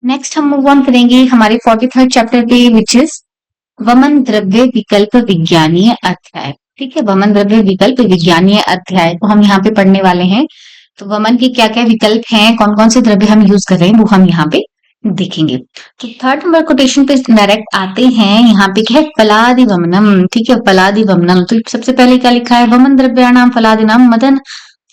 Next हम move on करेंगे हमारे 43rd चैप्टर पे, विच इज वमन द्रव्य विकल्प विज्ञानीय अध्याय। ठीक है, वमन द्रव्य विकल्प विज्ञानीय अध्याय को हम यहाँ पे पढ़ने वाले हैं। तो वमन के क्या क्या विकल्प हैं, कौन कौन से द्रव्य हम यूज कर रहे हैं, वो हम यहाँ पे देखेंगे। तो थर्ड नंबर कोटेशन पे डायरेक्ट आते हैं। यहाँ पे क्या है, फलादि वमनम। ठीक है, फलादि वमनम। तो सबसे पहले क्या लिखा है, वमन द्रव्याणाम फलादिनाम मदन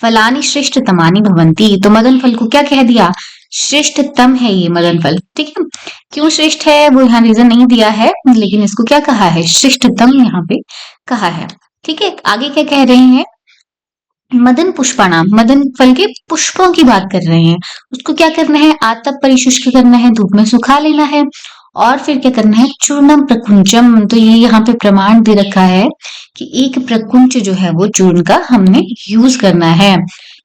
फलानि श्रेष्ठतमानि भवन्ति। तो मदन फल को क्या कह दिया, श्रेष्ठतम है ये मदन फल। ठीक है, क्यों श्रेष्ठ है वो यहाँ रीजन नहीं दिया है, लेकिन इसको क्या कहा है, श्रेष्ठतम यहाँ पे कहा है। ठीक है, आगे क्या कह रहे हैं, मदन पुष्पाणाम, मदन फल के पुष्पों की बात कर रहे हैं। उसको क्या करना है, आतप परिशुष्क करना है, धूप में सुखा लेना है। और फिर क्या करना है, चूर्णम प्रकुंचम। तो ये यहाँ पे प्रमाण दे रखा है कि एक प्रकुंच जो है वो चूर्ण का हमने यूज करना है।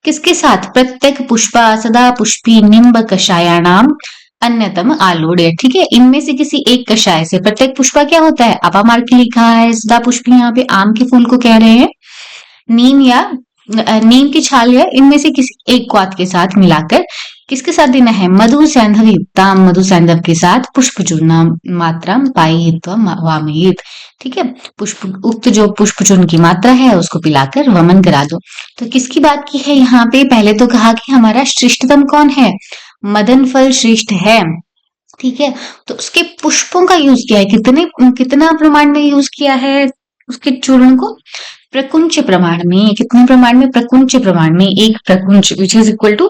किसके साथ, प्रत्येक पुष्पा सदा पुष्पी निम्ब कषायाणाम अन्यतम आलोड्य। ठीक है, इनमें से किसी एक कषाय से, प्रत्येक पुष्पा क्या होता है, अपामार्ग के लिखा है, सदा पुष्पी यहाँ पे आम के फूल को कह रहे हैं, नीम या नीम की छाल या इनमें से किसी एक क्वाथ के साथ मिलाकर किसके साथ देना है, मधु सैंधव युक्ताम, मधु सैंधव के साथ पुष्प चूर्ण मात्रा पायित्व वामयित। ठीक है, पुष्प उक्त जो पुष्प चूर्ण की मात्रा है उसको पिलाकर वमन करा दो। तो किसकी बात की है यहाँ पे, पहले तो कहा कि हमारा श्रेष्ठतम कौन है, मदन फल श्रेष्ठ है। ठीक है, तो उसके पुष्पों का यूज किया है, कितना प्रमाण में यूज किया है उसके चूर्ण को, प्रकुंच प्रमाण में। कितने प्रमाण में, प्रकुंच प्रमाण में, एक प्रकुंच विच इज इक्वल टू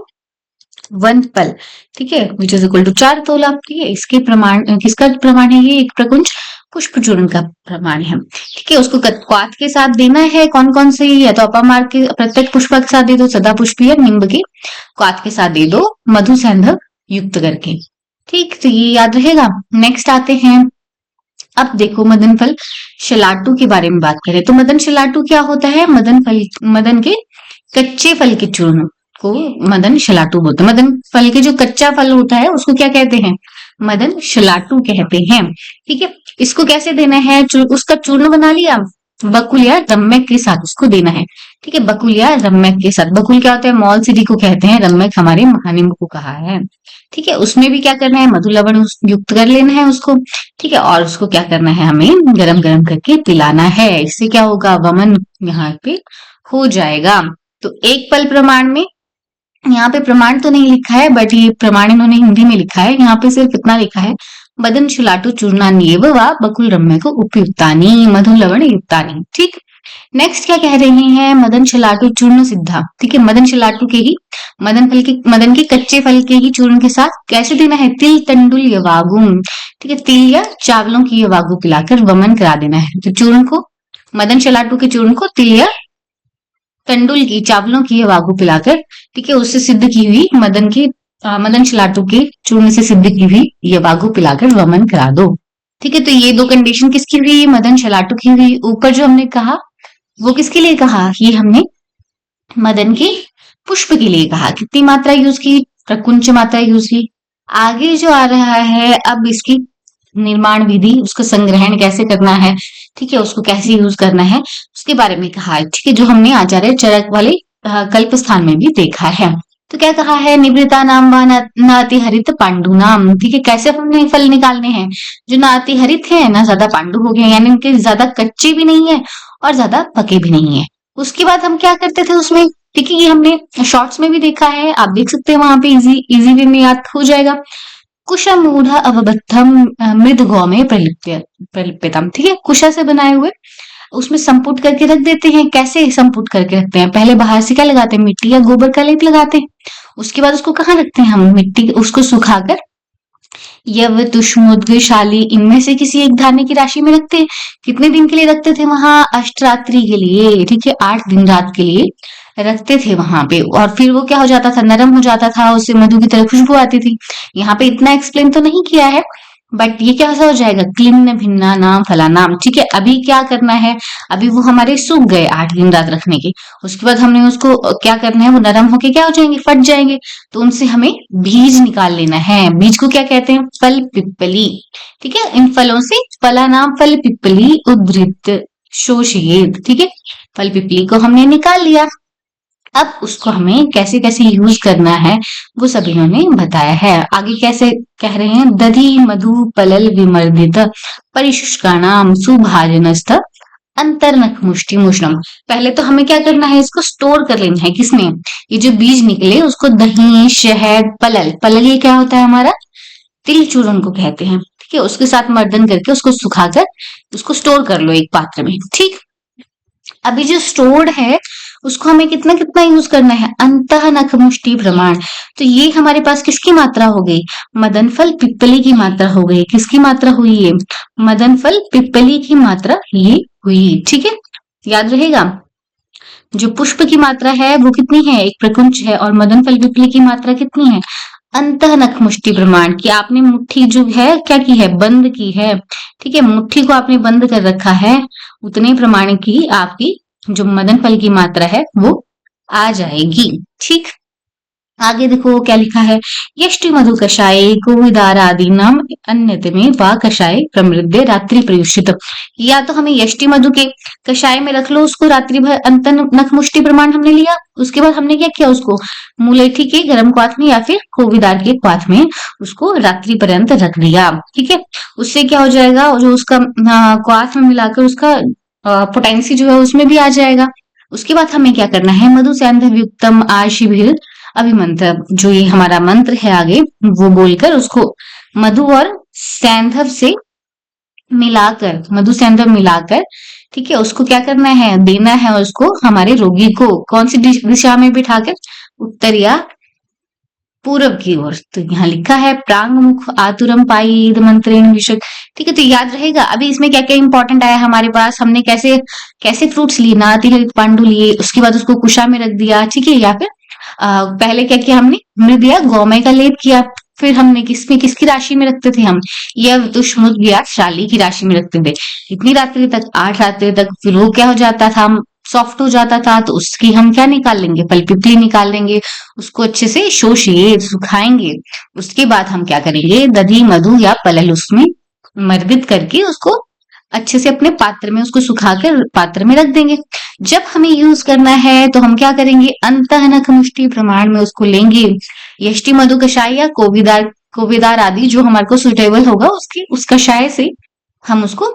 1 पल। ठीक है, विच इज इक्वल टू 4 तोला। ठीक है, इसके प्रमाण, किसका प्रमाण है ये, एक प्रकुंच पुष्प चूर्ण का प्रमाण है। ठीक है, उसको क्वाथ के साथ देना है, कौन कौन से, या तो अपामार्ग के प्रत्येक पुष्प के साथ दे दो, सदा पुष्पी या निम्ब के क्वाथ के साथ दे दो, मधु सैंधव युक्त करके। ठीक, तो ये याद रहेगा। नेक्स्ट आते हैं, अब देखो मदन फल शलाटू के बारे में बात करें तो मदन शलाटू क्या होता है, मदन के कच्चे फल के चूर्ण को मदन शलाटू बोलते हैं। मदन फल के जो कच्चा फल होता है उसको क्या कहते हैं, मदन शलाटू कहते हैं। ठीक है, इसको कैसे देना है, उसका चूर्ण बना लिया, बकुल या रम्यक के साथ उसको देना है। ठीक है, बकुल या रम्यक के साथ, बकुल क्या होता है, मॉल सिटी को कहते हैं, रम्यक हमारे महानिम्ब को कहा है। ठीक है, उसमें भी क्या करना है, मधु लवण युक्त कर लेना है उसको। ठीक है, और उसको क्या करना है, हमें गरम गरम करके पिलाना है। इससे क्या होगा, वमन यहाँ पे हो जाएगा। तो एक पल प्रमाण में, यहाँ पे प्रमाण तो नहीं लिखा है, बट ये प्रमाण इन्होंने हिंदी में लिखा है। यहाँ पे सिर्फ इतना लिखा है, मदन शुलाटु चूर्णान्येव व बकुल रम्य को उपयुक्तानी मधु लवण युक्तानी। ठीक, नेक्स्ट क्या कह रहे हैं, मदन शलाटू चूर्ण सिद्धा। ठीक है, मदन शलाटू के ही, मदन के कच्चे फल के ही चूर्ण के साथ कैसे देना है, तिल तंडुल यवागुम। ठीक है, तिल या चावलों की यवागु पिलाकर वमन करा देना है। तो चूर्ण को, मदन शलाटू के चूर्ण को तिल या तंडुल की, चावलों की यवागु पिलाकर, ठीक है, उससे सिद्ध की हुई मदन शलाटू के चूर्ण से सिद्ध की हुई यवागु पिलाकर वमन करा दो। ठीक है, तो ये दो कंडीशन किसकी हुई, मदन शलाटू की हुई। ऊपर जो हमने कहा वो किसके लिए कहा, ये हमने मदन के पुष्प के लिए कहा। कितनी मात्रा यूज की, प्रकुंच मात्रा यूज की। आगे जो आ रहा है, अब इसकी निर्माण विधि, उसका संग्रहण कैसे करना है, ठीक है, उसको कैसे यूज करना है, उसके बारे में कहा है। ठीक है, जो हमने आचार्य चरक वाले कल्प स्थान में भी देखा है। तो क्या कहा है, निवृता नाम व नाति हरित पांडु नाम। ठीक है, कैसे हमने फल निकालने हैं, जो नाति हरित है ना ज्यादा पांडु हो गए, यानी उनके ज्यादा कच्चे भी नहीं है और ज्यादा पके भी नहीं है। उसके बाद हम क्या करते थे उसमें, ठीक है, ये हमने शॉर्ट्स में भी देखा है, आप देख सकते हैं वहां पे, इजी वे में याद हो जाएगा। कुशा मूढ़ अवबद्धम मृद गौ में प्रलिप्यतम। ठीक है, कुशा से बनाए हुए उसमें संपुट करके रख देते हैं। कैसे संपुट करके रखते हैं, पहले बाहर से क्या लगाते हैं, मिट्टी या गोबर का लेप लगाते हैं। उसके बाद उसको कहाँ रखते हैं हम, मिट्टी, उसको सुखाकर यव तुष्मोद्गशाली इनमें से किसी एक धान्य की राशि में रखते हैं। कितने दिन के लिए रखते थे वहां, अष्टरात्रि के लिए। ठीक है, 8 दिन रात के लिए रखते थे वहां पे, और फिर वो क्या हो जाता था, नरम हो जाता था, उससे मधु की तरह खुशबू आती थी। यहाँ पे इतना एक्सप्लेन तो नहीं किया है, बट ये कैसा हो जाएगा, क्लिन्न भिन्ना नाम फला नाम। ठीक है, अभी क्या करना है, अभी वो हमारे सूख गए 8 दिन रात रखने के, उसके बाद हमने उसको क्या करना है, वो नरम होके क्या हो जाएंगे, फट जाएंगे। तो उनसे हमें बीज निकाल लेना है। बीज को क्या कहते हैं, फल पिप्पली। ठीक है, इन फलों से फला नाम फल पिप्पली उद्धृत शोषयेत। ठीक है, फल पिप्पली को हमने निकाल लिया। अब उसको हमें कैसे कैसे यूज करना है वो सब इन्होंने बताया है। आगे कैसे कह रहे हैं, दधि मधु पलल विमर्दित परिशुष्काणाम सुभाजनस्थ अंतर्नख मुष्टि मुष्णम। पहले तो हमें क्या करना है, इसको स्टोर कर लेना है। किसमें, ये जो बीज निकले उसको दही शहद पलल, पलल ये क्या होता है हमारा तिल चूर्ण को कहते हैं, ठीक है। उसके साथ मर्दन करके उसको सुखाकर उसको स्टोर कर लो एक पात्र में, ठीक। अभी जो स्टोर्ड है उसको हमें कितना कितना यूज करना है, अंतः नख मुष्टि प्रमाण। तो ये हमारे पास किसकी मात्रा हो गई, मदन फल पिप्पली की मात्रा हो गई। किसकी मात्रा हुई ये, मदन फल पिप्पली की मात्रा ये हुई, ठीक है। याद रहेगा, जो पुष्प की मात्रा है वो कितनी है, एक प्रकुंच है, और मदन फल पिप्पली की मात्रा कितनी है, अंतः नख मुष्टि प्रमाण। कि आपने मुट्ठी जो है क्या की है, बंद की है, ठीक है। मुट्ठी को आपने बंद कर रखा है, उतने प्रमाण की आपकी जो मदन फल की मात्रा है वो आ जाएगी, ठीक। आगे देखो क्या लिखा है, यष्टि मधु कषाय गोविदार आदि नाम अन्यत में वा कषाय प्रमृद्ध रात्रि प्रयुषित। या तो हमें यष्टि मधु के कषाय में रख लो उसको रात्रि भर, अंत नख मुष्टि प्रमाण हमने लिया। उसके बाद हमने क्या किया, उसको मुलेठी के गर्म क्वाथ में या फिर कोविदार के क्वाथ में उसको रात्रि पर्यंत रख दिया, ठीक है। उससे क्या हो जाएगा, जो उसका क्वाथ में मिलाकर उसका पोटेंसी जो है उसमें भी आ जाएगा। उसके बाद हमें क्या करना है, मधु सैंधव युक्तम आशिभिर अभिमंत्र, जो ये हमारा मंत्र है आगे वो बोलकर उसको मधु और सैंधव से मिलाकर, मधु सैंधव मिलाकर, ठीक है, उसको क्या करना है, देना है उसको हमारे रोगी को। कौन सी दिशा में बिठाकर, उत्तर या पूरब की ओर। तो यहाँ लिखा है प्रांग मुख आतुरम पाई मंत्रेण विषक, ठीक है। तो याद रहेगा। अभी इसमें क्या क्या इंपॉर्टेंट आया हमारे पास, हमने कैसे कैसे फ्रूट्स लिए, नातिहरित पांडु लिए, उसके बाद उसको कुशा में रख दिया, ठीक है। या फिर पहले क्या किया हमने, मृदिया गौमय का लेप किया। फिर हमने किसमें, किसकी राशि में रखते थे हम, यह तुष्मुद या शाली की राशि में रखते थे। इतनी रात्रि तक, 8 रात्रि तक। फिर वो क्या हो जाता था, सॉफ्ट हो जाता था, तो उसकी हम क्या निकाल लेंगे, फल पिपली निकाल लेंगे। उसको अच्छे से शोषिए, सुखाएंगे। उसके बाद हम क्या करेंगे, दधी मधु या पलल उसमें मर्दित करके उसको अच्छे से अपने पात्र में उसको सुखाकर पात्र में रख देंगे। जब हमें यूज करना है तो हम क्या करेंगे, अंतः नख मुष्टि प्रमाण में उसको लेंगे। यष्टि मधु कषाय या कोविदार आदि जो हमारे को सुटेबल होगा उसकी उस कषाय से हम उसको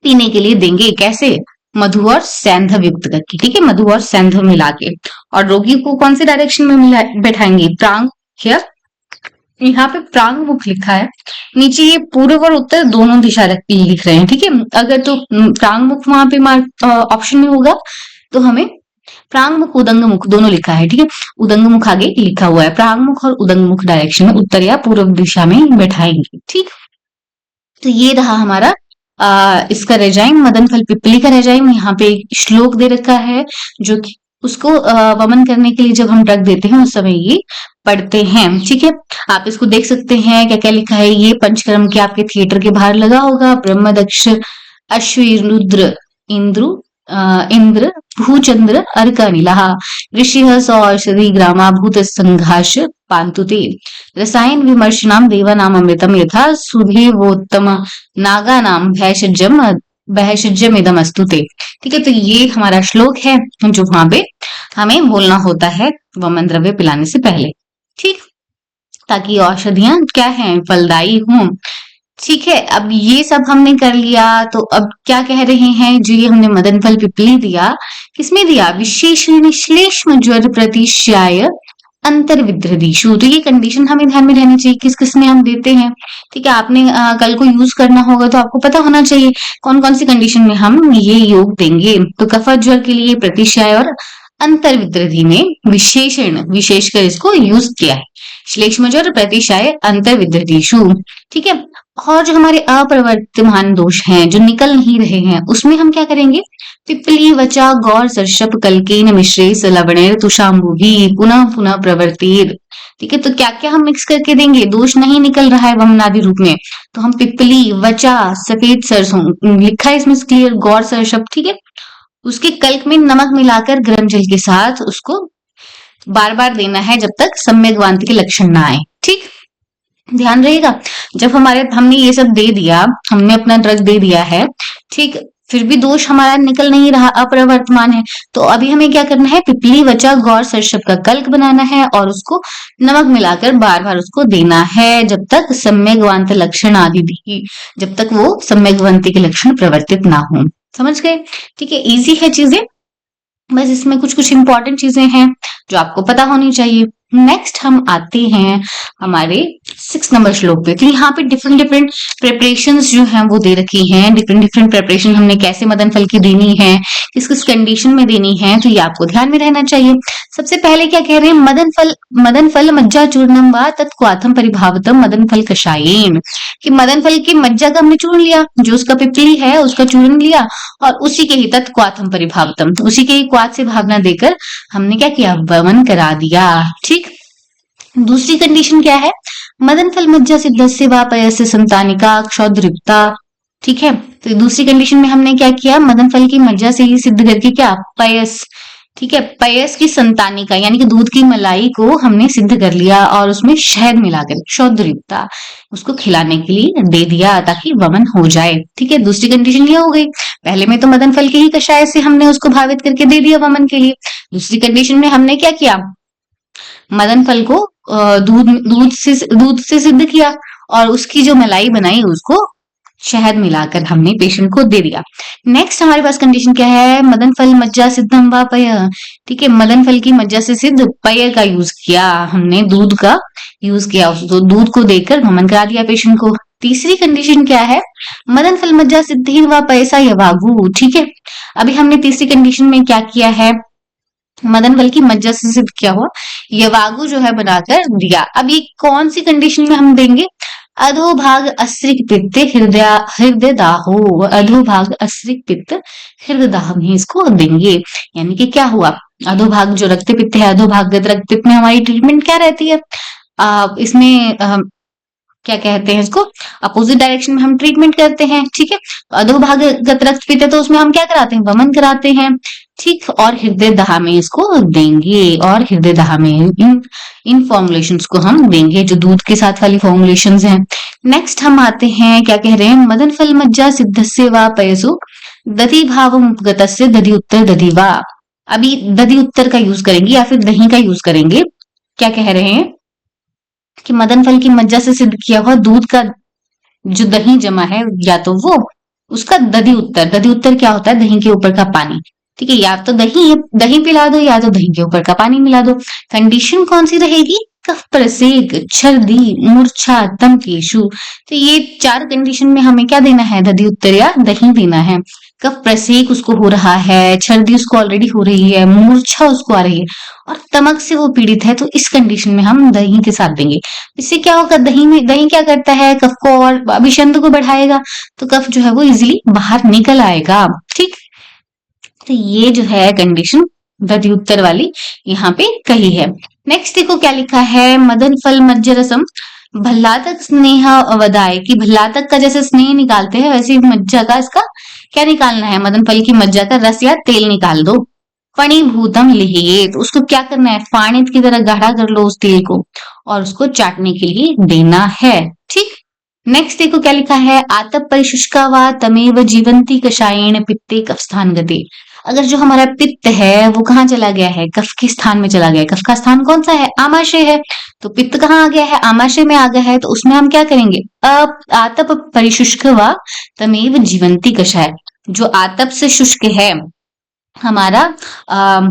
पीने के लिए देंगे। कैसे, मधु और सैंधव युक्त करके, ठीक है, मधु और सैंधव मिला के। और रोगी को कौन से डायरेक्शन में बैठाएंगे, प्रांग या, यहाँ पे प्रांग मुख लिखा है, नीचे ये पूर्व और उत्तर दोनों दिशा लिख रहे हैं, ठीक है। अगर तो प्रांग मुख वहां पे ऑप्शन में होगा तो हमें प्रांग मुख उदंग मुख दोनों लिखा है, ठीक है। उदंग मुख आगे लिखा हुआ है, प्रांग मुख और उदंग मुख डायरेक्शन में उत्तर या पूर्व दिशा में बैठाएंगे, ठीक। तो ये रहा हमारा इसका रेजाइम, मदन फल पिपली का रेजाइम। यहाँ पे एक श्लोक दे रखा है जो कि उसको वमन करने के लिए जब हम रख देते हैं उस समय ये पढ़ते हैं, ठीक है। आप इसको देख सकते हैं क्या क्या लिखा है, ये पंचकर्म के आपके थिएटर के बाहर लगा होगा। ब्रह्म दक्ष अश्विरुद्र इंद्र भूचंद्र अर्क अनिलः ऋषिः सौषधि ग्रामा भूत संघाष पांतुते रसायन विमर्शनाम देवानाम अमृतम यथा सुधेवोत्तम नागानाम भैषज्यम इदम अस्तुते, ठीक है। तो ये हमारा श्लोक है जो वहां पे हमें बोलना होता है वमन द्रव्य पिलाने से पहले, ठीक, ताकि औषधियां क्या है, फलदायी हों, ठीक है। अब ये सब हमने कर लिया, तो अब क्या कह रहे हैं, जो ये हमने मदन फल पिपली दिया, किसमें दिया, विशेषण श्लेष्म ज्वर प्रतिश्याय अंतर्विद्रदिशु। तो ये कंडीशन हमें ध्यान में रहनी चाहिए, किस किस में हम देते हैं, ठीक है। आपने कल को यूज करना होगा तो आपको पता होना चाहिए कौन कौन सी कंडीशन में हम ये योग देंगे। तो कफा ज्वर के लिए प्रतिश्याय और अंतर्विद्रधि में विशेषण विशेषकर इसको यूज किया है, श्लेष्म ज्वर प्रतिशाय अंतर्विद्रदिशु, ठीक है। और जो हमारे अप्रवर्तमान दोष हैं जो निकल नहीं रहे हैं उसमें हम क्या करेंगे, पिपली वचा गौर सर्षप कलकेन मिश्रे लवणेर तुषाम्बुभि पुनः पुनः प्रवर्तिर, ठीक है। तो क्या क्या हम मिक्स करके देंगे, दोष नहीं निकल रहा है वमनादि रूप में, तो हम पिपली वचा सफेद सरसों लिखा है इसमें क्लियर, गौर सर्षप, ठीक है, उसके कल्क में नमक मिलाकर गर्म जल के साथ उसको बार बार देना है जब तक सम्यक वांति के लक्षण ना आए, ठीक। ध्यान रहेगा, जब हमने ये सब दे दिया, हमने अपना ड्रग दे दिया है, ठीक, फिर भी दोष हमारा निकल नहीं रहा, अप्रवर्तमान है। तो अभी हमें क्या करना है, पिपली वचा गौर सर्षप का कल्क बनाना है और उसको नमक मिलाकर बार बार उसको देना है जब तक सम्यग्वांत लक्षण आदि भी, जब तक वो सम्यग्वंती के लक्षण प्रवर्तित ना हो। समझ गए? ठीक है, इजी है चीजें, बस इसमें कुछ कुछ इंपॉर्टेंट चीजें हैं जो आपको पता होनी चाहिए। नेक्स्ट हम आते हैं हमारे 6 नंबर श्लोक पे। तो यहाँ पे डिफरेंट डिफरेंट प्रिपरेशंस जो हैं वो दे रखी हैं, डिफरेंट डिफरेंट प्रिपरेशन हमने कैसे मदन फल की देनी है, किस किस कंडीशन में देनी है, तो ये आपको ध्यान में रहना चाहिए। सबसे पहले क्या कह रहे हैं, मदन फल मज्जा चूर्णम व तत्क्वाथम परिभावतम मदन फल कषायेन, कि मदन फल की मज्जा का हमने चूर्ण लिया, जो उसका पिपली है उसका चूर्ण लिया और उसी के ही तत्क्वाथम परिभावतम, उसी के ही क्वाथ से भावना देकर हमने क्या किया, वमन करा दिया। ठीक, दूसरी कंडीशन क्या है, मदन फल मज्जा सिद्धस्य व पयस्य संतानिका क्षौद्रिप्ता। ठीक है, तो दूसरी कंडीशन में हमने क्या किया, मदन फल की मज्जा से ही सिद्ध करके क्या, पयस, ठीक है, पयस की संतानिका यानी कि दूध की मलाई को हमने सिद्ध कर लिया और उसमें शहद मिलाकर क्षौद्रिप्ता उसको खिलाने के लिए दे दिया ताकि वमन हो जाए। ठीक है, दूसरी कंडीशन ये हो गई। पहले में तो मदन फल के ही कषाय से हमने उसको भावित करके दे दिया वमन के लिए। दूसरी कंडीशन में हमने क्या किया, मदन फल को दूध से सिद्ध किया और उसकी जो मलाई बनाई उसको शहद मिलाकर हमने पेशेंट को दे दिया। नेक्स्ट हमारे पास कंडीशन क्या है, मदन फल मज्जा सिद्धम व पय। ठीक है, मदन फल की मज्जा से सिद्ध पय का यूज किया, हमने दूध का यूज किया, तो दूध को देकर वमन करा दिया पेशेंट को। तीसरी कंडीशन क्या है, मदन फल मज्जा सिद्धिन व पैसा यवागु। ठीक है, अभी हमने तीसरी कंडीशन में क्या किया है, मदन फल की मज्जा से सिद्ध किया हुआ यवागु जो है बनाकर दिया। अब ये कौन सी कंडीशन में हम देंगे, अधोभाग अस्रिक पित्त हृदय दाहो, अधोभाग अस्रिक पित्त हृदय दाह में इसको देंगे। यानी कि क्या हुआ, अधोभाग जो रक्त पित्त है, अधोभागगत रक्त पित्त में हमारी ट्रीटमेंट क्या रहती है, इसमें क्या कहते हैं इसको, अपोजिट डायरेक्शन में हम ट्रीटमेंट करते हैं। ठीक है, अधोभागगत रक्त पित्त है तो उसमें हम क्या कराते हैं, वमन कराते हैं। ठीक, और हृदय दाह में इसको देंगे, और हृदय दाह में इन फॉर्मुलेशंस को हम देंगे जो दूध के साथ वाली फॉर्मुलेशंस हैं। नेक्स्ट हम आते हैं, क्या कह रहे हैं, मदन फल मज्जा सिद्धस्य वा पयसु दधि भावम उपगतस्य दधि उत्तर दधि वा। अभी दधि उत्तर का यूज करेंगे या फिर दही का यूज करेंगे। क्या कह रहे हैं कि मदन फल की मज्जा से सिद्ध किया हुआ दूध का जो दही जमा है, या तो वो उसका दधि उत्तर क्या होता है, दही के ऊपर का पानी। ठीक है, या तो दही पिला दो या तो दही के ऊपर का पानी मिला दो। कंडीशन कौन सी रहेगी, कफ प्रसेक, छर्दी, मूर्छा, तमकेशु। तो ये 4 कंडीशन में हमें क्या देना है, दधि उत्तर या दही देना है। कफ प्रसेक उसको हो रहा है, छर्दी उसको ऑलरेडी हो रही है, मूर्छा उसको आ रही है और तमक से वो पीड़ित है, तो इस कंडीशन में हम दही के साथ देंगे। इससे क्या होगा, दही क्या करता है, कफ को और अभिशंद को बढ़ाएगा, तो कफ जो है वो इजिली बाहर निकल आएगा। ठीक, तो ये जो है कंडीशन दधि उत्तर वाली यहाँ पे कही है। नेक्स्ट देखो क्या लिखा है, मदन फल मज्जा रसम भल्लातक स्नेह अवदाय, की भल्लातक का जैसे स्नेह निकालते हैं वैसे मज्जा का इसका क्या निकालना है, मदन फल की मज्जा का रस या तेल निकाल दो। फणीभूतम लिहिए, तो उसको क्या करना है, फाणित की तरह गाढ़ा कर लो उस तेल को और उसको चाटने के लिए देना है। ठीक, नेक्स्ट देखो क्या लिखा है, आतप परिशुष्का वा तमेव जीवंती कषायेण पित्ते कफ स्थान गते। अगर जो हमारा पित्त है वो कहाँ चला गया है, कफ के स्थान में चला गया है। कफ का स्थान कौन सा है, आमाशय है, तो पित्त कहाँ आ गया है, आमाशय में आ गया है, तो उसमें हम क्या करेंगे, आतप परिशुष्क व तमेव जीवंती कषाय, जो आतप से शुष्क है हमारा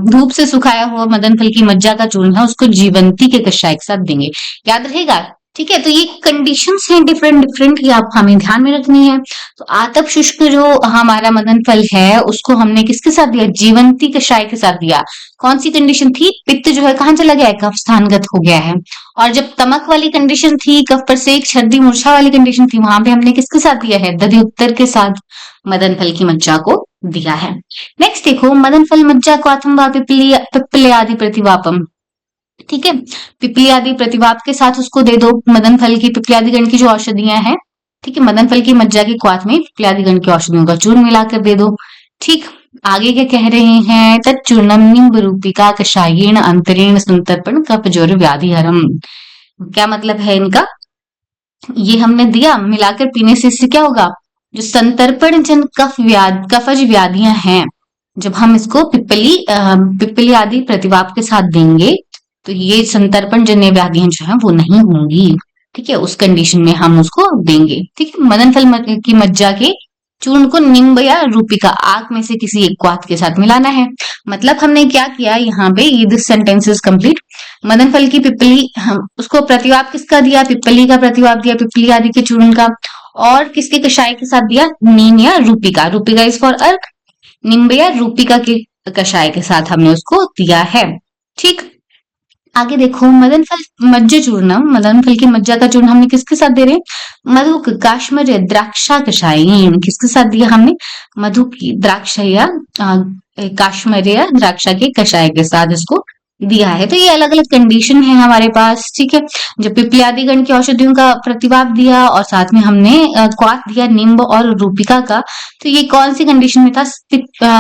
धूप से सुखाया हुआ मदन फल की मज्जा का चूर्ण है, उसको जीवंती के कषाय के साथ देंगे। याद रहेगा, ठीक है, तो ये कंडीशंस हैं डिफरेंट डिफरेंट, ये आप हमें ध्यान में रखनी है। तो आतप शुष्क जो हमारा मदन फल है उसको हमने किसके साथ दिया, जीवंती कषाय के साथ दिया। कौन सी कंडीशन थी, पित्त जो है कहाँ चला गया है, कफ स्थानगत हो गया है। और जब तमक वाली कंडीशन थी, कफ प्रसेक, छर्दी, मूर्छा वाली कंडीशन थी, वहां पे हमने किसके साथ दिया है, दधि उत्तर के साथ मदन फल की मज्जा को दिया है। नेक्स्ट देखो, मदन फल मज्जा को अथम व पिप्पले आदि प्रतिवापम। ठीक है, पिपली आदि प्रतिवाप के साथ उसको दे दो, मदन फल की पिपली आदि गण की जो औषधियां हैं। ठीक है, मदन फल की मज्जा के क्वाथ में पिपली आदि गण की औषधियों का चूर्ण मिलाकर दे दो। ठीक, आगे क्या कह रहे हैं, तत्चूर्णम निम्ब रूपिका कषायेण अंतरेण संतर्पण कफ ज्वर व्याधि हरम। क्या मतलब है इनका, ये हमने दिया, मिलाकर पीने से इससे क्या होगा, जो संतर्पण जन कफज व्याधियां हैं, जब हम इसको पिप्पली आदि प्रतिवाप के साथ देंगे तो ये संतर्पण जन्य व्याधियां जो है वो नहीं होंगी। ठीक है, उस कंडीशन में हम उसको देंगे। ठीक है, मदन फल की मज्जा के चूर्ण को निम्ब या रूपिका आंख में से किसी एक क्वाथ के साथ मिलाना है। मतलब हमने क्या किया यहाँ पे, ये this sentence is complete. Madan फल की पिप्पली, उसको प्रतिवाप किसका दिया, पिप्पली का प्रतिवाप दिया, पिप्पली आदि के चूर्ण का, और किसके कषाय के साथ दिया, नीम या रूपिका, रूपिका इज फॉर अर्क, निम्ब या रूपिका के कषाय के साथ हमने उसको दिया है। ठीक, आगे देखो, मदन फल मज्जा चूर्णम, मदन फल की मज्जा का चूर्ण हमने किसके साथ दे रहे हैं, मधु काश्मीर द्राक्षा कषाय, किसके साथ दिया हमने, मधु की द्राक्ष या काश्मीर द्राक्षा के कषाय के साथ इसको दिया है। तो ये अलग अलग कंडीशन है हमारे पास। ठीक है, जब पिप्पलादि गण की औषधियों का प्रतिवाप दिया और साथ में हमने क्वाथ दिया निम्ब और रूपिका का, तो ये कौन सी कंडीशन में था,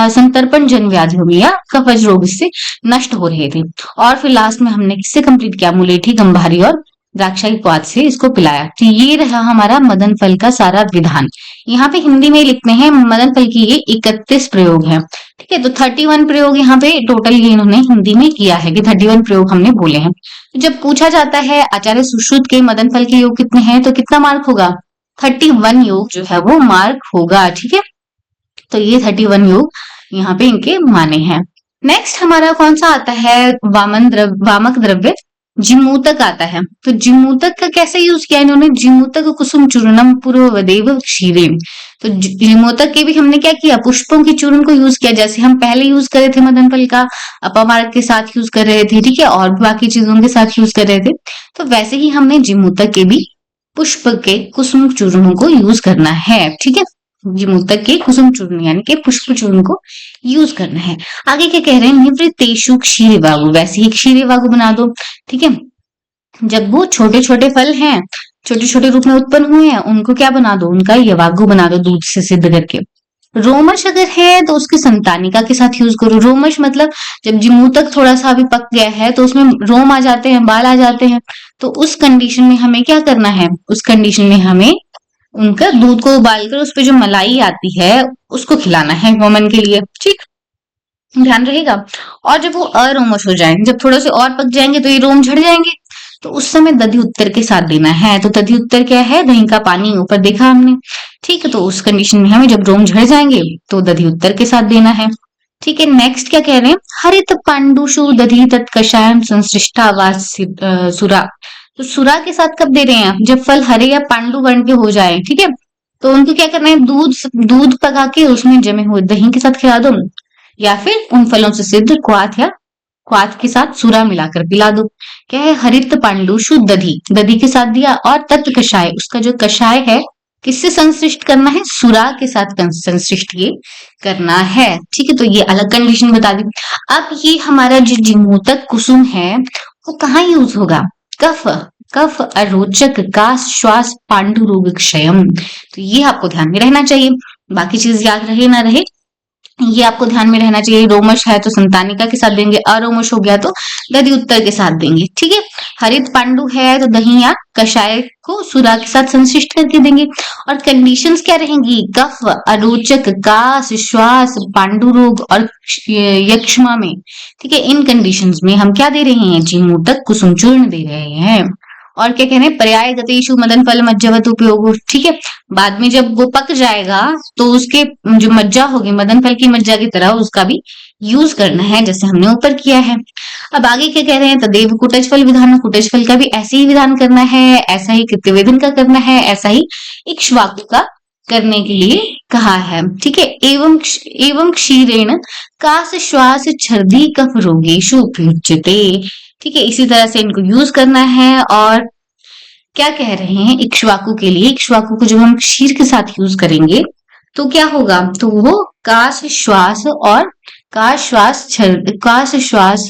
संतर्पण जन व्याधियों में या कफज रोग इससे नष्ट हो रहे थे। और फिर लास्ट में हमने किससे कंप्लीट किया, मुलेठी गंभारी और द्राक्षाई क्वाथ से इसको पिलाया। तो ये रहा हमारा मदन फल का सारा विधान। यहाँ पे हिंदी में लिखते हैं मदन फल की ये 31 प्रयोग है। ठीक है, तो 31 प्रयोग यहाँ पे टोटल ये इन्होंने हिंदी में किया है कि 31 प्रयोग हमने बोले हैं। तो जब पूछा जाता है आचार्य सुश्रुत के मदन फल के योग कितने हैं, तो कितना मार्क होगा, 31 योग जो है वो मार्क होगा। ठीक है, तो ये 31 योग यहाँ पे इनके माने हैं। नेक्स्ट हमारा कौन सा आता है, वामक द्रव्य जिमूतक आता है। तो जिमूतक का कैसे यूज किया इन्होंने, जिमूतक कुसुम चूर्णम पूर्ववदेव क्षीरे। तो जिमूतक के भी हमने क्या किया, पुष्पों के चूर्ण को यूज किया, जैसे हम पहले यूज कर रहे थे मदन फल का अपमार्ग के साथ यूज कर रहे थे। ठीक है, और भी बाकी चीजों के साथ यूज कर रहे थे, तो वैसे ही हमने जिमूतक के भी पुष्प के कुसुम चूर्णों को यूज करना है। ठीक है, जिमूतक के कुसुम चूर्ण यानी कि पुष्प चूर्ण को यूज करना है। आगे क्या कह रहे हैं, निवृत्तेषु क्षीरवागु, वैसे ही क्षीरवागु बना दो। ठीक है, जब वो छोटे छोटे फल हैं, छोटे छोटे रूप में उत्पन्न हुए हैं, उनको क्या बना दो, उनका यवागु बना दो दूध से सिद्ध करके। रोमश अगर है तो उसके संतानिका के साथ यूज करो। रोमश मतलब जब जिमूतक थोड़ा सा अभी पक गया है तो उसमें रोम आ जाते हैं, बाल आ जाते हैं, तो उस कंडीशन में हमें क्या करना है, उस कंडीशन में हमें उनका दूध को उबालकर उस पे जो मलाई आती है उसको खिलाना है वमन के लिए। ठीक, ध्यान रहेगा। और जब वो अरोमश हो जाएंगे, जब थोड़े से और पक जाएंगे तो ये रोम झड़ जाएंगे, तो उस समय दधि उत्तर के साथ देना है। तो दधि उत्तर क्या है, दही का पानी ऊपर देखा हमने। ठीक है, तो उस कंडीशन में हमें जब रोम झड़ जाएंगे तो दधि उत्तर के साथ देना है। ठीक है, नेक्स्ट क्या कह रहे हैं, हरित पांडुषु दधि तत्कषायम संश्लिष्टा सुरा। तो सुरा के साथ कब दे रहे हैं, जब फल हरे या पांडु वर्ण के हो जाए। ठीक है, तो उनको क्या करना है, दूध पका के उसमें जमे हुए दही के साथ खिला दो, या फिर उन फलों से सिद्ध क्वाथ या क्वाथ के साथ सुरा मिलाकर पिला दो। क्या है, हरित पांडुषु दधि, दधि के साथ दिया, और तत्व कषाय, उसका जो कषाय है किससे संश्लिष्ट करना है, सुरा के साथ संश्लिष्ट ये करना है। ठीक है, तो ये अलग कंडीशन बता दी। अब ये हमारा जो जिमूतक कुसुम है वो कहाँ यूज होगा, कफ, कफ अरोचक का श्वास पांडु रोग क्षयम। तो ये आपको ध्यान में रहना चाहिए, बाकी चीज याद रहे ना रहे ये आपको ध्यान में रहना चाहिए। रोमश है तो संतानिका के साथ देंगे, अरोमश हो गया तो दधि उत्तर के साथ देंगे। ठीक है, हरित पांडु है तो दही या कषाय को सुरा के साथ संश्लिष्ट करके देंगे। और कंडीशंस क्या रहेंगी, कफ अरोचक कास श्वास पांडु रोग और यक्ष्मा में। ठीक है, इन कंडीशंस में हम क्या दे रहे हैं, जिमूतक कुसुम चूर्ण दे रहे हैं। और क्या कह रहे हैं, पर्याय गतेषु मदन फल मज्जवत उपयोग। ठीक है, बाद में जब वो पक जाएगा तो उसके जो मज्जा होगी मदन फल की मज्जा की तरह उसका भी यूज करना है, जैसे हमने ऊपर किया है। अब आगे क्या कह रहे हैं, तदेव कुटज फल विधान, कुटज फल का भी ऐसे ही विधान करना है, ऐसा ही कृत्यवेदन का करना है, ऐसा ही इक्ष्वाकु का करने के लिए कहा है। ठीक है, एवं क्षीरेण कास श्वास छर्दी कफ रोगेशु उपयुज्यते। ठीक है, इसी तरह से इनको यूज करना है। और क्या कह रहे हैं, इक्ष्वाकु के लिए, इक्ष्वाकु को जब हम क्षीर के साथ यूज करेंगे तो क्या होगा, तो वो काश श्वास और काश श्वास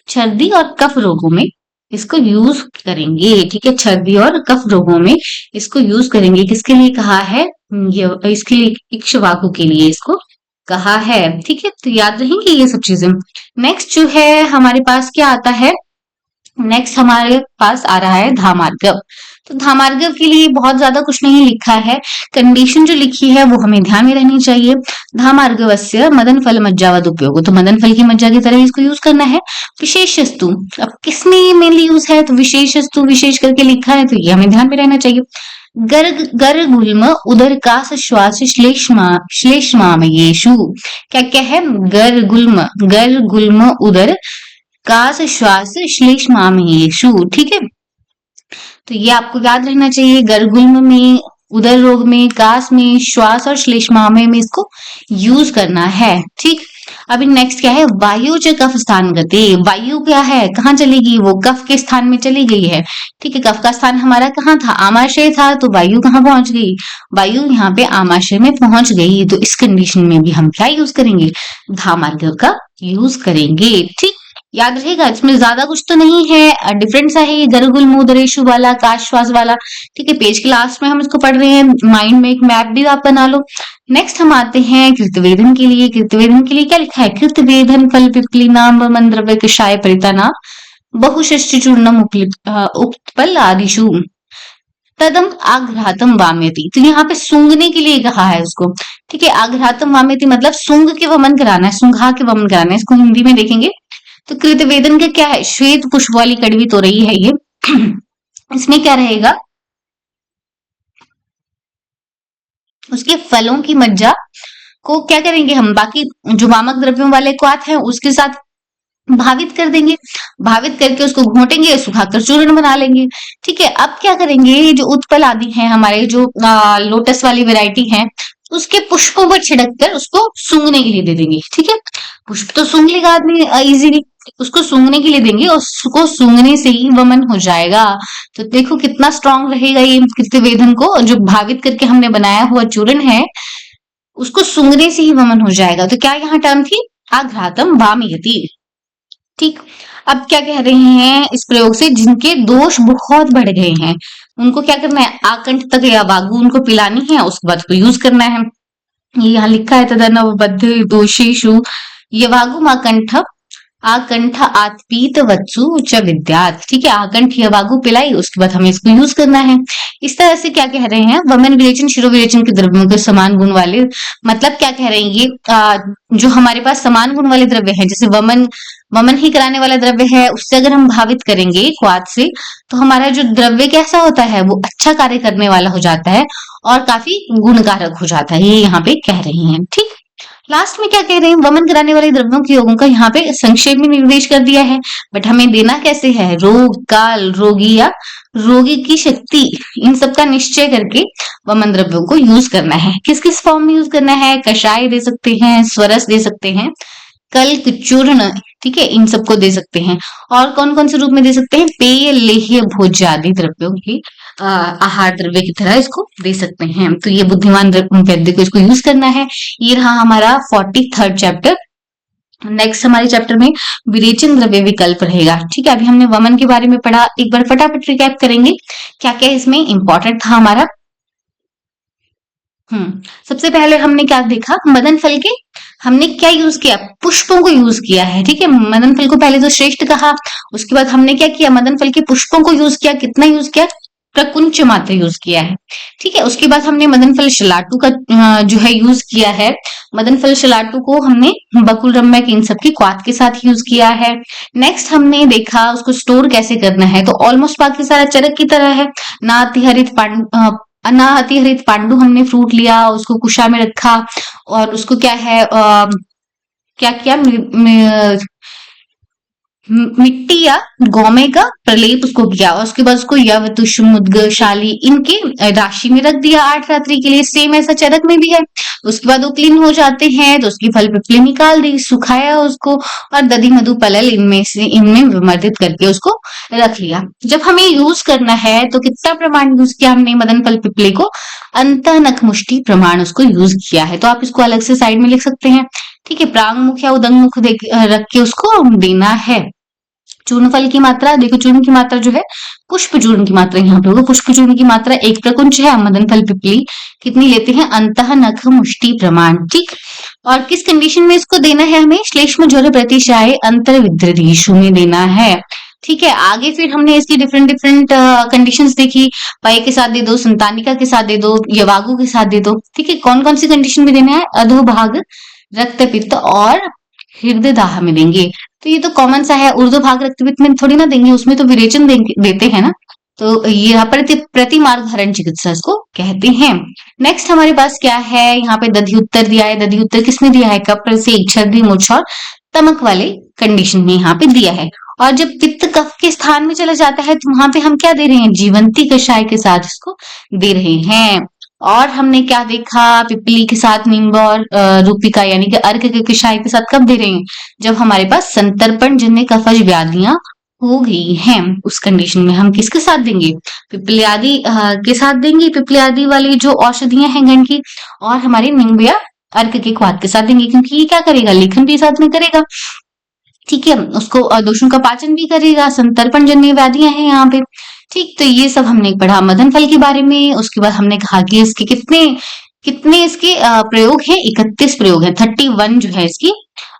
छर्दी और कफ रोगों में इसको यूज करेंगे। ठीक है, छर्दी और कफ रोगों में इसको यूज करेंगे। किसके लिए कहा है, इसके लिए इक्ष्वाकु के लिए इसको कहा है। ठीक है, तो याद रहेंगे ये सब चीजें। नेक्स्ट जो है हमारे पास क्या आता है, नेक्स्ट हमारे पास आ रहा है धामार्गव। तो धामार्गव के लिए बहुत ज्यादा कुछ नहीं लिखा है, कंडीशन जो लिखी है वो हमें ध्यान में रहनी चाहिए। धामार्गवस्य मदन फल मज्जावद उपयोग, तो मदन फल की मज्जा की तरह इसको यूज करना है। विशेषस्तु, अब किसमें मेनली यूज है, तो विशेषस्तु विशेष करके लिखा है, तो ये हमें ध्यान में रहना चाहिए। गर्ग गर गुल्म उदर कास श्वास श्लेष्मामयेषु, क्या क्या है, गर गुल्म उदर कास श्वास श्लेष्मामयेषु, ठीक है। तो ये आपको याद रहना चाहिए, गर्गुल्म में, उदर रोग में, कास में, श्वास और श्लेष्मामय में इसको यूज करना है, ठीक। अभी नेक्स्ट क्या है, वायु च कफ स्थान गति, वायु क्या है, कहाँ चलेगी, वो कफ के स्थान में चली गई है, ठीक है। कफ का स्थान हमारा कहाँ था, आमाशय था, तो वायु कहाँ पहुंच गई, वायु यहाँ पे आमाशय में पहुंच गई। तो इस कंडीशन में भी हम क्या यूज करेंगे, धामार्ग का यूज करेंगे, ठीक। याद रहेगा, इसमें ज्यादा कुछ तो नहीं है, डिफरेंट सा है ये गरुगुल मुदरेशु वाला, काश्वास वाला, ठीक है। पेज के लास्ट में हम इसको पढ़ रहे हैं, माइंड में एक मैप भी आप बना लो। नेक्स्ट हम आते हैं कृतवेदन के लिए। कृतवेदन के लिए क्या लिखा है, कृतवेदन फल पिपली नाम मंद्रव्य कषाय परिता बहुषष्टि चूर्णम उपल आदिशु तदम आघ्रातम वाम्यति, तो यहाँ पे सूंघने के लिए कहा है उसको, ठीक है। आघ्रातम वाम्यति मतलब सूंघ के वमन कराना है, सूंघा के वमन कराना है, इसको हिंदी में देखेंगे। तो कृतवेदन का क्या है, श्वेत पुष्प वाली कड़वी तो रही है ये इसमें क्या रहेगा, उसके फलों की मज्जा को क्या करेंगे हम, बाकी जो वामक द्रव्यों वाले क्वाथ है उसके साथ भावित कर देंगे, भावित करके उसको घोटेंगे, सुखाकर चूर्ण बना लेंगे, ठीक है। अब क्या करेंगे, जो उत्पल आदि हैं हमारे, जो लोटस वाली वैरायटी है, उसके पुष्पों पर छिड़क कर उसको सूंघने के लिए दे देंगे, ठीक है। पुष्प तो सूंघ लेगा आदमी इजीली, उसको सूंघने के लिए देंगे और उसको सूंघने से ही वमन हो जाएगा। तो देखो कितना स्ट्रांग रहेगा ये कृतवेदन को, जो भावित करके हमने बनाया हुआ चूर्ण है उसको सूंघने से ही वमन हो जाएगा। तो क्या यहाँ टर्म थी, आघ्रातम वामयति, ठीक। अब क्या कह रहे हैं इस प्रयोग से, जिनके दोष बहुत बढ़ गए हैं उनको क्या करना है, आकंठ तक या वागु उनको पिलानी है, उसके बाद उसको यूज करना है। ये यहाँ लिखा है, तदनवबद्ध दोषेषु यवागुम आकंठ आकंठ आत्पीत वत्सु च विद्यात, ठीक है। आकंठ यवागु पिलाई, उसके बाद हमें इसको यूज करना है। इस तरह से क्या कह रहे हैं, वमन विरेचन शिरो विरेचन के द्रव्यों के समान गुण वाले, मतलब क्या कह रहे हैं ये, जो हमारे पास समान गुण वाले द्रव्य हैं, जैसे वमन ही कराने वाला द्रव्य है, उससे अगर हम भावित करेंगे क्वाथ से, तो हमारा जो द्रव्य कैसा होता है, वो अच्छा कार्य करने वाला हो जाता है और काफी गुणकारक हो जाता है, ये यहाँ पे कह रहे हैं, ठीक। लास्ट में क्या कह रहे हैं, वमन कराने वाले द्रव्यों के योगों का यहाँ पे संक्षेप में निर्देश कर दिया है, बट हमें देना कैसे है, रोग, काल, रोगी या रोगी की शक्ति, इन सब का निश्चय करके वमन द्रव्यों को यूज करना है। किस किस फॉर्म में यूज करना है, कषाय दे सकते हैं, स्वरस दे सकते हैं, कल्क, चूर्ण, ठीक है, इन सबको दे सकते हैं। और कौन कौन से रूप में दे सकते हैं, पेय, लेह्य, भोज्य आदि द्रव्यों की आहार द्रव्य की तरह इसको दे सकते हैं। तो ये बुद्धिमान वैद्य को इसको यूज करना है। ये रहा हमारा 43rd चैप्टर। नेक्स्ट हमारे चैप्टर में विरेचन द्रव्य विकल्प रहेगा, ठीक है। अभी हमने वमन के बारे में पढ़ा, एक बार फटाफट रिकैप करेंगे क्या क्या इसमें इंपॉर्टेंट था हमारा। सबसे पहले हमने क्या देखा, मदन फल के हमने क्या यूज किया, पुष्पों को यूज किया है, ठीक है। मदन फल को पहले तो श्रेष्ठ कहा, उसके बाद हमने क्या किया, मदन फल के पुष्पों को यूज किया, कितना यूज किया, प्रकुंच मात्र यूज किया है, ठीक है। उसके बाद हमने मदन फल शलाटू का जो है यूज किया है। मदन फल शलाटू को हमने बकुल, रम्यक, इन सब की क्वाथ के साथ यूज किया है। नेक्स्ट हमने देखा उसको स्टोर कैसे करना है, तो ऑलमोस्ट बाकी सारा चरक की तरह है। अनाहति हरित पांडु हमने फ्रूट लिया, उसको कुशा में रखा और उसको क्या है क्या किया, मिट्टी या गौमे का प्रलेप उसको किया और उसके बाद उसको यव, तुष, मुद्ग, शाली इनके राशि में रख दिया 8 रात्रि के लिए। सेम ऐसा चरक में भी है। उसके बाद वो क्लीन हो जाते हैं तो उसकी फल पिपली निकाल दी, सुखाया उसको और दधि, मधु, पलल इनमें विमर्दित करके उसको रख लिया। जब हमें यूज करना है तो कितना प्रमाण यूज किया हमने, मदन फल पिपली को अंत नख मुष्टि प्रमाण उसको यूज किया है। तो आप इसको अलग से साइड में लिख सकते हैं, ठीक है। प्रांग मुख या उदंग मुख रख के उसको देना है। चूर्ण फल की मात्रा देखो, चूर्ण की मात्रा जो है, पुष्प चूर्ण की मात्रा यहाँ पे होगा, पुष्प चूर्ण की मात्रा 1 प्रकुंच है। मदन फल पिपली कितनी लेते हैं, अंतः नख मुष्टि प्रमाण, ठीक। और किस कंडीशन में इसको देना है हमें, श्लेष्म ज्वर प्रतिशाय अंतर विद्रदीशु में देना है, ठीक है, आगे फिर हमने इसकी डिफरेंट डिफरेंट कंडीशंस देखी। पय के साथ दे दो, संतानिका के साथ दे दो, यवागु के साथ दे दो। ठीक है, कौन कौन सी कंडीशन में देना है? अधोभाग, रक्त पित्त और हृदय दाह में देंगे। तो ये तो कॉमन सा है, ऊर्ध्वभाग रक्त पित्त में थोड़ी ना देंगे, उसमें तो विरेचन देते हैं ना। तो ये यहाँ पर प्रतिमार्ग हरण चिकित्सा इसको कहते हैं। नेक्स्ट हमारे पास क्या है, यहाँ पे दधि उत्तर दिया है। दधि उत्तर किसमें दिया है? कफ, से छर्दी, मूर्छा और तमक वाले कंडीशन में यहाँ पे दिया है। और जब पित्त कफ के स्थान में चला जाता है तो वहां पे हम क्या दे रहे हैं? जीवंती कषाय के साथ इसको दे रहे हैं। और हमने क्या देखा? पिपली के साथ नींब और रूपिका यानी कि अर्क के कषाय के साथ कब दे रहे हैं? जब हमारे पास संतर्पण जन्य कफज व्याधियां हो गई हैं, उस कंडीशन में हम किसके साथ देंगे? पिपल्यादि के साथ देंगे, पिपल्यादि वाली जो औषधियां हैं गण की, और हमारे नींब या अर्क के क्वाथ के साथ देंगे, क्योंकि ये क्या करेगा? लेखन भी साथ में करेगा। ठीक है, उसको दोषों का पाचन भी करेगा, संतर्पण जन्य व्याधियां हैं यहाँ पे। ठीक, तो ये सब हमने पढ़ा मदन फल के बारे में। उसके बाद हमने कहा कि इसके कितने कितने इसके प्रयोग हैं? 31 प्रयोग है, 31 जो है इसकी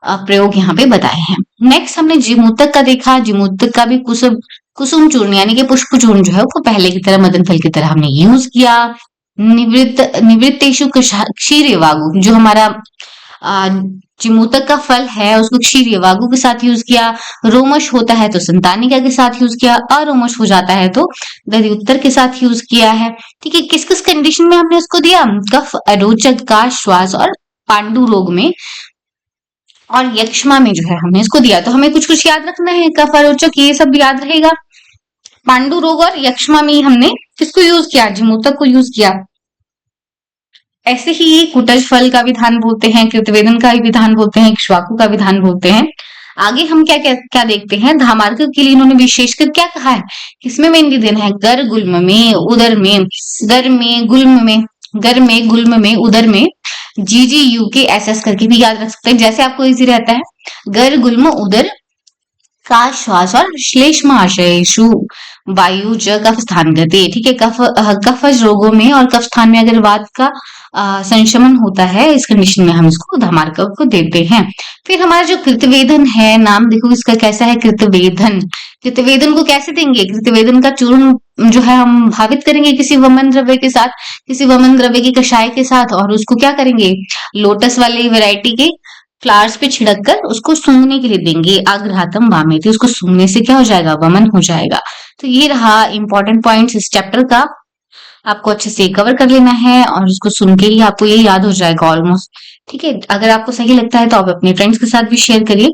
प्रयोग यहाँ पे बताए हैं। नेक्स्ट हमने जिमूतक का देखा। जिमूतक का भी कुसुम चूर्ण यानी कि पुष्प चूर्ण जो है वो पहले की तरह मदन फल की तरह हमने यूज किया। निवृत्तेषु क्षीरवागु, जो हमारा चिमूतक का फल है उसको क्षीरवागु के साथ यूज किया। रोमश होता है तो संतानिका के साथ यूज किया। अरोमश हो जाता है तो दधि उत्तर के साथ यूज किया है। ठीक है, किस किस कंडीशन में हमने उसको दिया? कफ, अरोचक, का श्वास और पांडु रोग में और यक्ष्मा में जो है हमने इसको दिया। तो हमें कुछ कुछ याद रखना है, कफ, अरोचक, ये सब याद रहेगा। पांडु रोग और यक्ष्मा में हमने किसको यूज किया? जिमूतक को यूज किया। ऐसे ही कुटज फल का विधान बोलते हैं, कृतवेदन का विधान बोलते हैं, इक्ष्वाकु का विधान बोलते हैं। आगे हम क्या क्या, क्या देखते हैं? धामार्क के लिए इन्होंने विशेषकर क्या कहा है? किसमें मेहंदी देना है? गर गुल्म में, उदर में, गर में, गुल्म में, गर में, गुल्म में, उदर में, GGU के SS करके भी याद रख सकते हैं, जैसे आपको इजी रहता है। गर गुल्म उदर का श्वास और श्लेष्माशयेषु वायु ज कफ स्थान गति। ठीक है, कफज रोगों में और कफ स्थान में अगर वात का संशमन होता है, इस कंडीशन में हम इसको धामार्क को देते हैं। फिर हमारा जो कृतवेदन है, नाम देखो इसका कैसा है? कृतवेदन। कृतवेदन को कैसे देंगे? कृतवेदन का चूर्ण जो है हम भावित करेंगे किसी वमन द्रव्य के साथ, किसी वमन द्रव्य की कषाय के साथ, और उसको क्या करेंगे? लोटस वाली वेराइटी के फ्लावर्स पे छिड़क कर उसको सूंघने के लिए देंगे। आग्रहातम वामेति, उसको सूंघने से क्या हो जाएगा? वमन हो जाएगा। तो ये रहा इंपॉर्टेंट पॉइंट्स इस चैप्टर का, आपको अच्छे से कवर कर लेना है और उसको सुन के ही आपको ये याद हो जाएगा ऑलमोस्ट। ठीक है, अगर आपको सही लगता है तो आप अपने फ्रेंड्स के साथ भी शेयर करिए।